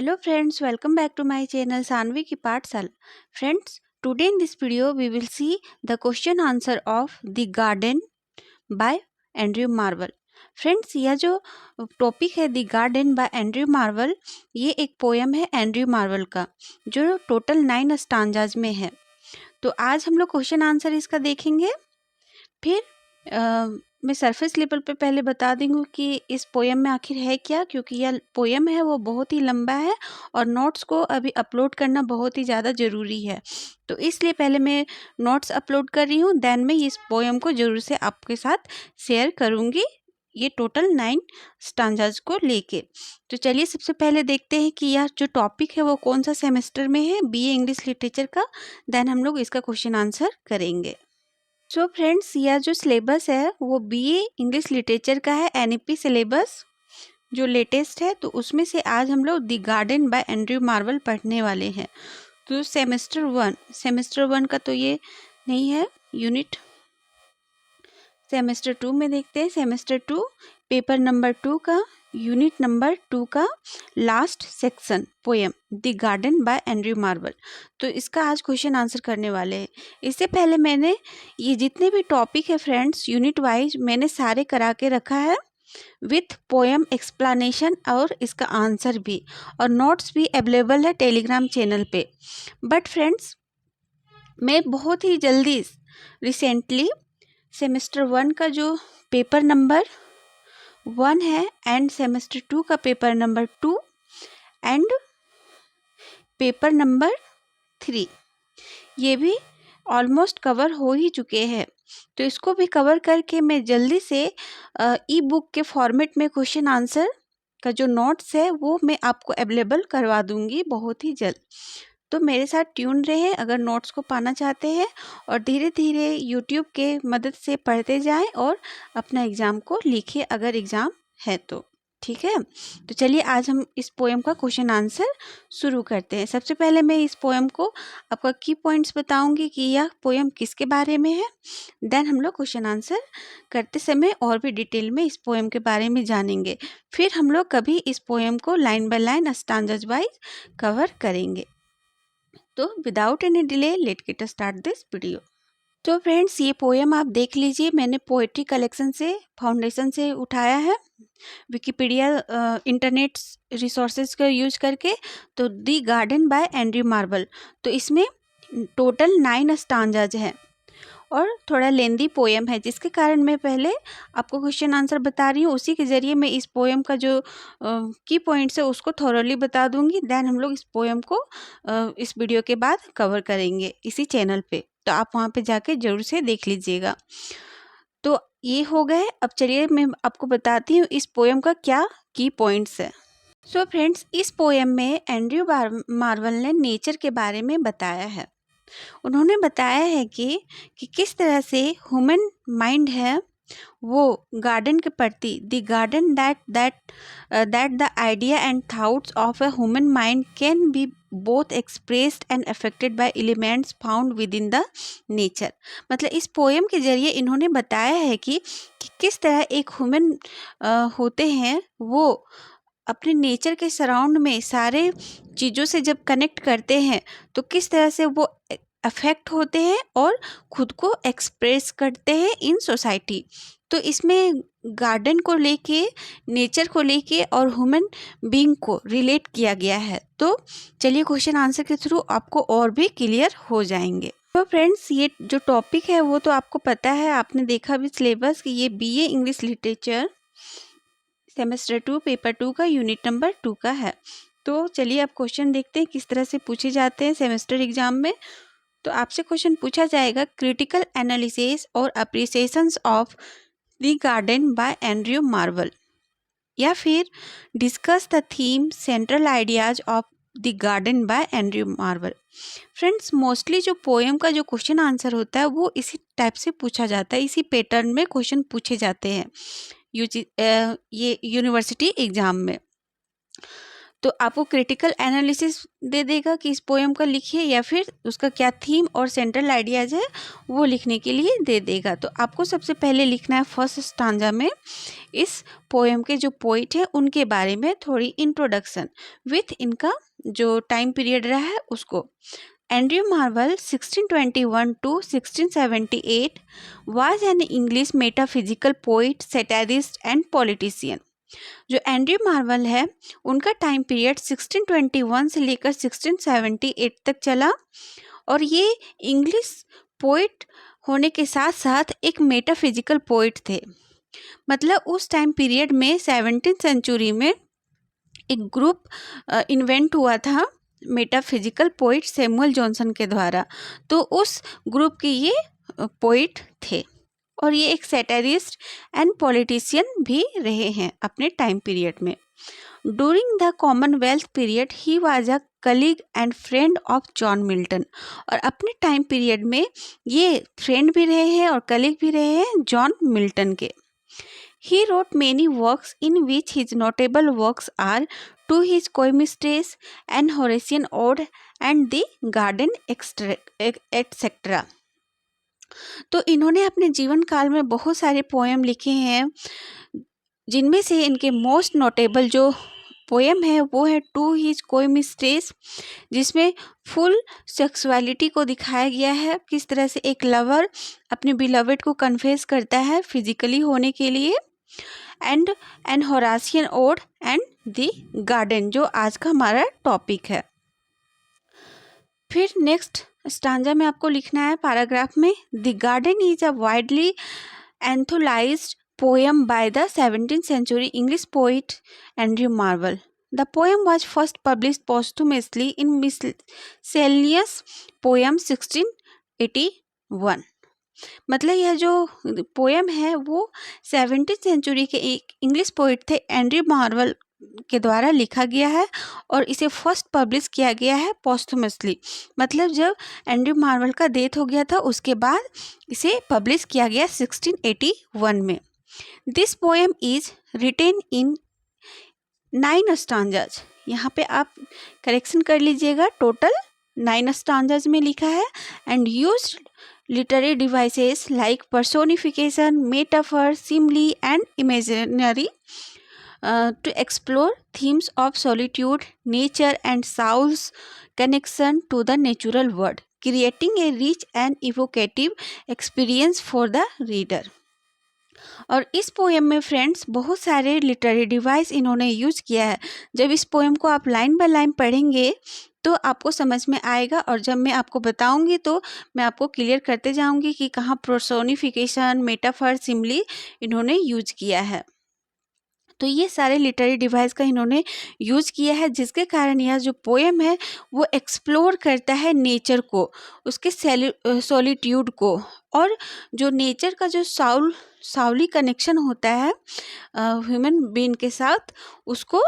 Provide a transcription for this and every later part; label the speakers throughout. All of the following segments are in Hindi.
Speaker 1: Hello friends, welcome back to my channel Sanvi की पाठशाला. Friends, today in this video we will see the question answer of The Garden by Andrew Marvell. Friends, यह जो टॉपिक है the garden by Andrew Marvel, ये एक पोयम है एंड्रयू मार्वल का जो टोटल 9 स्टांजाज में है. तो आज हम लोग क्वेश्चन आंसर इसका देखेंगे. फिर मैं सरफेस लेवल पे पहले बता दूंगी कि इस पोयम में आखिर है क्या, क्योंकि यह पोयम है वो बहुत ही लंबा है और नोट्स को अभी अपलोड करना बहुत ही ज़्यादा ज़रूरी है. तो इसलिए पहले मैं नोट्स अपलोड कर रही हूँ, देन मैं इस पोयम को ज़रूर से आपके साथ शेयर करूँगी, ये टोटल 9 स्टांजाज को लेके. तो चलिए सबसे पहले देखते हैं कि यह जो टॉपिक है वो कौन सा सेमेस्टर में है, बीए इंग्लिश लिटरेचर का. देन हम लोग इसका क्वेश्चन आंसर करेंगे. सो फ्रेंड्स, यह जो सिलेबस है वो बीए इंग्लिश लिटरेचर का है, एनईपी सिलेबस जो लेटेस्ट है. तो उसमें से आज हम लोग the garden by Andrew Marvel पढ़ने वाले हैं. तो सेमेस्टर वन का तो ये नहीं है, यूनिट सेमेस्टर 2 में देखते हैं. सेमेस्टर 2 पेपर नंबर 2 का यूनिट नंबर 2 का last section poem the garden by Andrew Marvel. तो इसका आज क्वेश्चन आंसर करने वाले हैं. इससे पहले मैंने ये जितने भी टॉपिक है फ्रेंड्स यूनिट वाइज मैंने सारे करा के रखा है विथ पोएम एक्सप्लेनेशन और इसका आंसर भी, और नोट्स भी अवेलेबल है टेलीग्राम चैनल पे. बट फ्रेंड्स, मैं बहुत ही जल्दी रिसेंटली सेमेस्टर 1 का जो पेपर नंबर 1 है एंड सेमेस्टर 2 का paper number 2 and paper number 3 ये भी ऑलमोस्ट कवर हो ही चुके हैं. तो इसको भी कवर करके मैं जल्दी से ई बुक के फॉर्मेट में क्वेश्चन आंसर का जो नोट्स है वो मैं आपको अवेलेबल करवा दूंगी बहुत ही जल्द. तो मेरे साथ ट्यून रहे अगर नोट्स को पाना चाहते हैं, और धीरे धीरे यूट्यूब के मदद से पढ़ते जाएं और अपना एग्ज़ाम को लिखिए अगर एग्ज़ाम है तो. ठीक है, तो चलिए आज हम इस पोएम का क्वेश्चन आंसर शुरू करते हैं. सबसे पहले मैं इस पोएम को आपका की पॉइंट्स बताऊंगी कि यह पोएम किसके बारे में है. देन हम लोग क्वेश्चन आंसर करते समय और भी डिटेल में इस पोएम के बारे में जानेंगे. फिर हम लोग कभी इस पोएम को line by line stanzas wise cover करेंगे. तो without any delay let get start this video. तो फ्रेंड्स, ये पोएम आप देख लीजिए, मैंने पोएट्री कलेक्शन से फाउंडेशन से उठाया है, विकिपीडिया इंटरनेट रिसोर्सेज का यूज करके. तो the garden by Andrew Marvel, तो इसमें टोटल 9 स्टांजाज हैं और थोड़ा लेंदी पोएम है, जिसके कारण मैं पहले आपको क्वेश्चन आंसर बता रही हूँ. उसी के ज़रिए मैं इस पोएम का जो की पॉइंट्स है उसको थॉरोली बता दूंगी. देन हम लोग इस पोएम को इस वीडियो के बाद कवर करेंगे इसी चैनल पे. तो आप वहाँ पे जाके ज़रूर से देख लीजिएगा. तो ये हो गए. अब चलिए मैं आपको बताती हूँ इस पोएम का क्या की पॉइंट्स है. सो फ्रेंड्स, इस पोएम में एंड्रयू मार्वल ने नेचर के बारे में बताया है. उन्होंने बताया है कि किस तरह से ह्यूमन माइंड है वो गार्डन के प्रति, the garden that the idea and thoughts of a human mind can be both expressed and affected by elements found with in the nature. मतलब इस पोएम के जरिए इन्होंने बताया है कि किस तरह एक ह्यूमन होते हैं, वो अपने नेचर के सराउंड में सारे चीज़ों से जब कनेक्ट करते हैं तो किस तरह से वो अफेक्ट होते हैं और खुद को एक्सप्रेस करते हैं इन सोसाइटी. तो इसमें गार्डन को लेके, नेचर को लेके और ह्यूमन बीइंग को रिलेट किया गया है. तो चलिए क्वेश्चन आंसर के थ्रू आपको और भी क्लियर हो जाएंगे. तो फ्रेंड्स, ये जो टॉपिक है वो तो आपको पता है, आपने देखा भी सिलेबस कि ये BA English literature semester 2 paper 2 का यूनिट नंबर 2 का है. तो चलिए अब क्वेश्चन देखते हैं किस तरह से पूछे जाते हैं सेमेस्टर एग्जाम में. तो आपसे क्वेश्चन पूछा जाएगा, क्रिटिकल एनालिसिस और appreciations of the garden by Andrew Marvell, या फिर discuss the theme central ideas of the garden by Andrew Marvell. Friends, mostly जो पोएम का जो क्वेश्चन आंसर होता है वो इसी टाइप से पूछा जाता है, इसी पैटर्न में क्वेश्चन पूछे जाते हैं ये यूनिवर्सिटी एग्जाम में. तो आपको क्रिटिकल एनालिसिस दे देगा कि इस पोएम का लिखिए, या फिर उसका क्या थीम और सेंट्रल आइडियाज है वो लिखने के लिए दे देगा। तो आपको सबसे पहले लिखना है फर्स्ट स्टांजा में इस पोएम के जो पोइट है उनके बारे में थोड़ी इंट्रोडक्शन विथ इनका जो टाइम पीरियड रहा है उसको। Andrew Marvel 1621 to 1678 was an English metaphysical poet, satirist and politician। जो एंड्रयू मार्वल है उनका टाइम पीरियड 1621 से लेकर 1678 तक चला, और ये इंग्लिश पोइट होने के साथ साथ एक मेटाफिजिकल पोइट थे। मतलब उस टाइम पीरियड में 17th सेंचुरी में एक ग्रुप इन्वेंट हुआ था मेटाफिजिकल पोइट सैमुअल जॉनसन के द्वारा। तो उस ग्रुप के ये पोइट थे, और ये एक सैटारिस्ट एंड पॉलिटिशियन भी रहे हैं अपने टाइम पीरियड में। During the Commonwealth period he was a colleague and friend of John Milton. और अपने टाइम पीरियड में ये फ्रेंड भी रहे हैं और कलीग भी रहे हैं जॉन मिल्टन के। He wrote many works in which his notable works are To His Coemistress and Horatian Ode and The Garden etc. तो इन्होंने अपने जीवन काल में बहुत सारे पोएम लिखे हैं, जिनमें से इनके मोस्ट नोटेबल जो पोएम है वो है टू हिज कोएमिस्ट्रेस, जिसमें फुल सेक्सुअलिटी को दिखाया गया है, किस तरह से एक लवर अपने बिलवेड को कन्फेस करता है फिजिकली होने के लिए। And Horatian ode and the garden, जो आज का हमारा टॉपिक है। फिर नेक्स्ट स्टांजा में आपको लिखना है पैराग्राफ में, the garden is a widely anthologized poem by the 17th century English poet Andrew Marvell. The poem was first published posthumously in Miscellaneous Poems 1681। मतलब यह जो पोएम है वो 17th सेंचुरी के एक इंग्लिश पोइट थे एंड्रयू मार्वल के द्वारा लिखा गया है, और इसे फर्स्ट पब्लिश किया गया है पोस्टमसली। मतलब जब एंड्रयू मार्वल का डेथ हो गया था उसके बाद इसे पब्लिश किया गया 1681 में। This poem is written in 9 stanzas. यहाँ पे आप करेक्शन कर लीजिएगा, टोटल 9 स्टांजाज में लिखा है। And use literary devices like personification, metaphor, simile and imaginary to explore themes of solitude, nature and soul's connection to the natural world, creating a rich and evocative experience for the reader। और इस पोएम में फ्रेंड्स बहुत सारे लिटरेरी डिवाइस इन्होंने यूज किया है। जब इस पोएम को आप लाइन बाय लाइन पढ़ेंगे तो आपको समझ में आएगा, और जब मैं आपको बताऊंगी तो मैं आपको क्लियर करते जाऊंगी कि कहाँ पर्सोनिफिकेशन, मेटाफर, सिमली इन्होंने यूज किया है। तो ये सारे लिटरेरी डिवाइस का इन्होंने यूज किया है, जिसके कारण यह जो पोएम है वो एक्सप्लोर करता है नेचर को, उसके सॉलिट्यूड को, और जो नेचर का जो साउली कनेक्शन होता है ह्यूमन बीइंग के साथ, उसको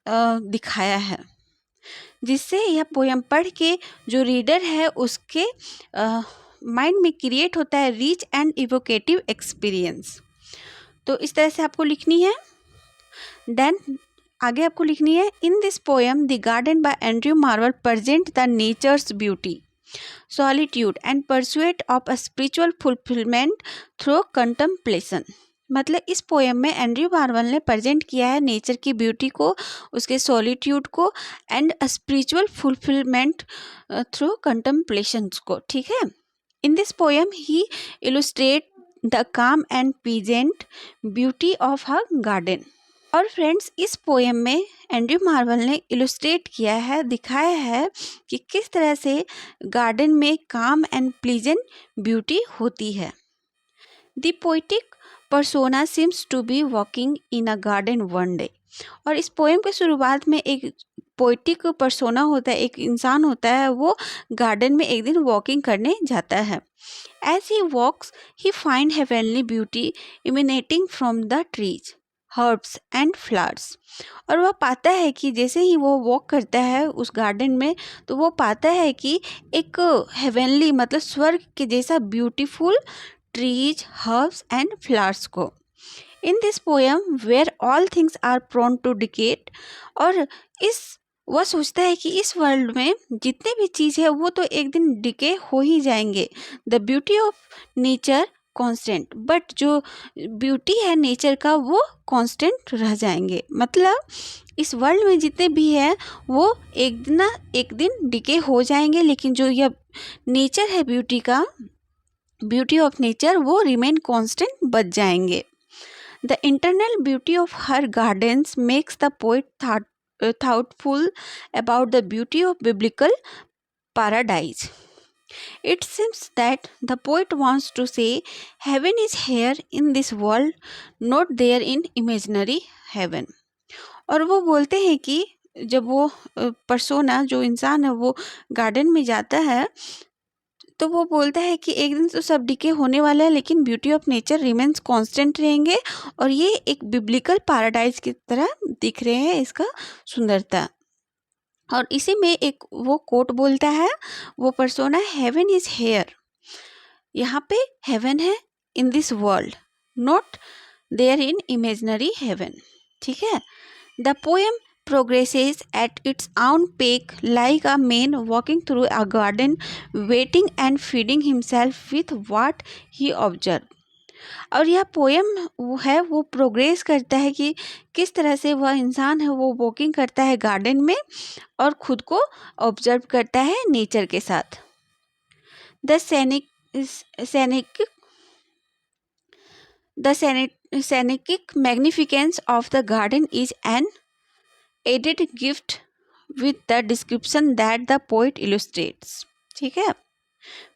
Speaker 1: दिखाया है, जिससे यह पोएम पढ़ के जो रीडर है उसके माइंड में क्रिएट होता है रिच एंड इवोकेटिव एक्सपीरियंस। तो इस तरह से आपको लिखनी है। देन आगे आपको लिखनी है, in this poem the garden by Andrew Marvel present the natures beauty, solitude and pursuit of a spiritual fulfilment through contemplation. मतलब इस पोएम में एंड्रयू मार्वल ने प्रेजेंट किया है नेचर की ब्यूटी को, उसके सॉलिट्यूड को, and spiritual fulfilment through contemplations को। ठीक है। In this poem he illustrate the calm and peasant beauty of her garden. और फ्रेंड्स इस पोएम में एंड्रयू मार्वल ने इलुस्ट्रेट किया है, दिखाया है कि किस तरह से गार्डन में काम एंड प्लीजेंट ब्यूटी होती है। The poetic persona seems to be walking in a garden one day. और इस पोएम के शुरुआत में एक पोएटिक पर्सोना होता है, एक इंसान होता है, वो गार्डन में एक दिन वॉकिंग करने जाता है। As he walks he find heavenly beauty emanating from the trees, herbs and flowers. और वह पाता है कि जैसे ही वो वॉक करता है उस गार्डन में, तो वो पाता है कि एक हेवनली मतलब स्वर्ग के जैसा beautiful trees, herbs and flowers को। In this poem where all things are prone to decay. और इस वह सोचता है कि इस वर्ल्ड में जितने भी चीज़ है वो तो एक दिन डिके हो ही जाएंगे। The beauty of nature constant, but जो ब्यूटी है नेचर का वो कांस्टेंट रह जाएंगे। मतलब इस वर्ल्ड में जितने भी है वो एक दिन ना एक दिन डिके हो जाएंगे, लेकिन जो यह नेचर है ब्यूटी का, ब्यूटी ऑफ नेचर, वो रिमेन कांस्टेंट बच जाएंगे। The internal beauty of her gardens makes the poet thoughtful about the beauty of biblical paradise. It seems that the poet wants to say heaven is here in this world, not there in imaginary heaven. और वो बोलते हैं कि जब वो पर्सोना जो इंसान है वो गार्डन में जाता है तो वो बोलता है कि एक दिन तो सब डिके होने वाला है, लेकिन beauty of nature remains constant रहेंगे और ये एक बिब्लिकल पैराडाइज की तरह दिख रहे हैं इसका सुंदरता। और इसी में एक वो कोट बोलता है वो पर्सोना, हेवन इज हेयर, यहाँ पे हेवन है in this world, not there in imaginary heaven. ठीक है। The poem progresses at its own pace like a man walking through a garden, waiting and feeding himself with what he observed. और यह पोएम वो है वो प्रोग्रेस करता है कि किस तरह से वह इंसान है वो वॉकिंग करता है गार्डन में और खुद को ऑब्जर्व करता है नेचर के साथ। The scenic magnificence of the garden is an added gift with the description that the poet illustrates. ठीक है।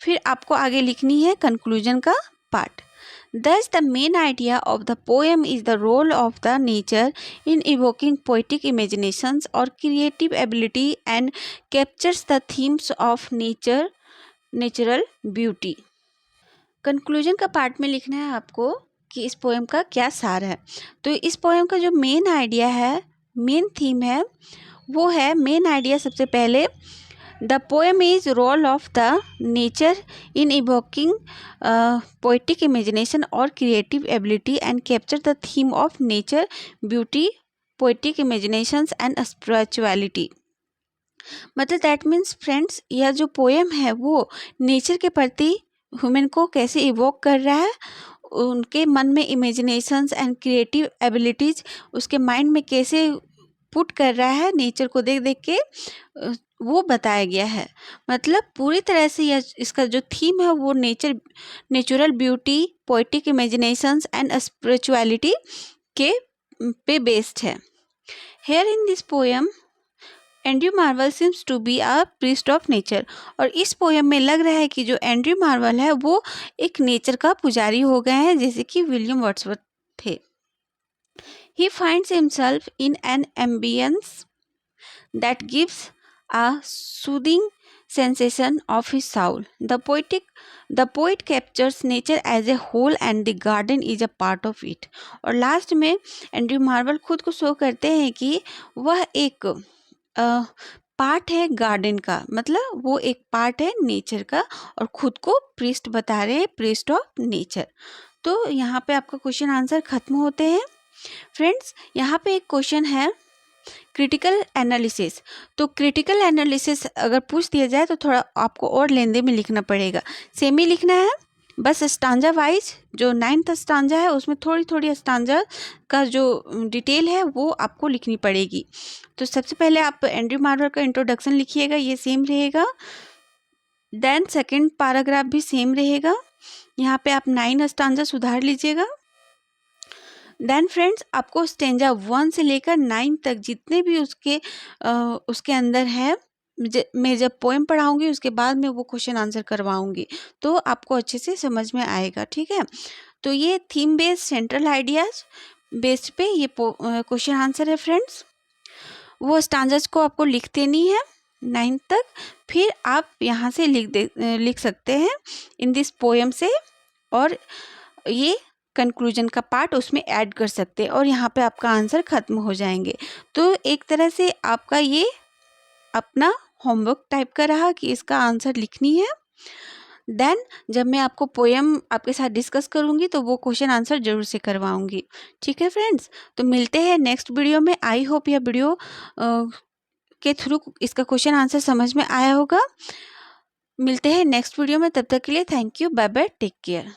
Speaker 1: फिर आपको आगे लिखनी है कंक्लूजन का part. Thus the main idea of the poem is the role of the nature in evoking poetic imaginations or creative ability and captures the themes of natural beauty. Conclusion का पार्ट में लिखना है आपको कि इस पोएम का क्या सार है। तो इस पोएम का जो मेन आइडिया है, मेन थीम है, वो है मेन आइडिया सबसे पहले the poem is role of the nature in evoking poetic imagination और creative ability and capture the theme of nature beauty poetic imaginations and spirituality. मतलब दैट मीन्स फ्रेंड्स, यह जो पोएम है वो नेचर के प्रति ह्यूमन को कैसे इवोक कर रहा है, उनके मन में इमेजिनेशंस एंड क्रिएटिव एबिलिटीज़ उसके माइंड में कैसे पुट कर रहा है नेचर को देख देख के, वो बताया गया है। मतलब पूरी तरह से यह इसका जो थीम है वो natural beauty poetic imaginations and spirituality के पे बेस्ड है। Here in this poem Andrew Marvell seems to be a priest of nature. और इस पोएम में लग रहा है कि जो एंड्रयू मार्वल है वो एक नेचर का पुजारी हो गए हैं, जैसे कि विलियम वर्ड्सवर्थ थे। He finds himself in an ambience that gives a soothing sensation of his soul. The poet captures nature as a whole and the garden is a part of it. और लास्ट में एंड्रयू मार्वल खुद को शो करते हैं कि वह एक पार्ट है गार्डन का, मतलब वो एक पार्ट है नेचर का और खुद को प्रीस्ट बता रहे हैं, प्रीस्ट ऑफ नेचर। तो यहाँ पे आपका क्वेश्चन आंसर खत्म होते हैं। फ्रेंड्स, यहाँ पे एक क्वेश्चन है क्रिटिकल एनालिसिस। तो क्रिटिकल एनालिसिस अगर पूछ दिया जाए तो थोड़ा आपको और लेंदे में लिखना पड़ेगा, सेमी लिखना है बस। स्टांजा वाइज जो 9th स्टांजा है उसमें थोड़ी थोड़ी स्टांजा का जो डिटेल है वो आपको लिखनी पड़ेगी। तो सबसे पहले आप एंड्रयू मार्वल का इंट्रोडक्शन लिखिएगा, ये सेम रहेगा। देन सेकंड पैराग्राफ भी सेम रहेगा, यहाँ पे आप 9 स्टांजा सुधार लीजिएगा। देन फ्रेंड्स, आपको स्टेंजा 1 से लेकर 9 तक जितने भी उसके अंदर है, मैं जब पोएम पढ़ाऊंगी उसके बाद मैं वो क्वेश्चन आंसर करवाऊंगी तो आपको अच्छे से समझ में आएगा। ठीक है। तो ये theme based central ideas based पे ये क्वेश्चन आंसर है फ्रेंड्स। वो स्टांजाज को आपको लिखते नहीं है 9 तक, फिर आप यहाँ से लिख सकते हैं इन दिस पोएम से, और ये कंक्लूजन का पार्ट उसमें ऐड कर सकते हैं और यहाँ पे आपका आंसर ख़त्म हो जाएंगे। तो एक तरह से आपका ये अपना होमवर्क टाइप का रहा कि इसका आंसर लिखनी है। देन जब मैं आपको पोएम आपके साथ डिस्कस करूँगी तो वो क्वेश्चन आंसर ज़रूर से करवाऊँगी। ठीक है फ्रेंड्स, तो मिलते हैं नेक्स्ट वीडियो में। आई होप यह वीडियो के थ्रू इसका क्वेश्चन आंसर समझ में आया होगा। मिलते हैं नेक्स्ट वीडियो में, तब तक के लिए thank you, bye bye, take care.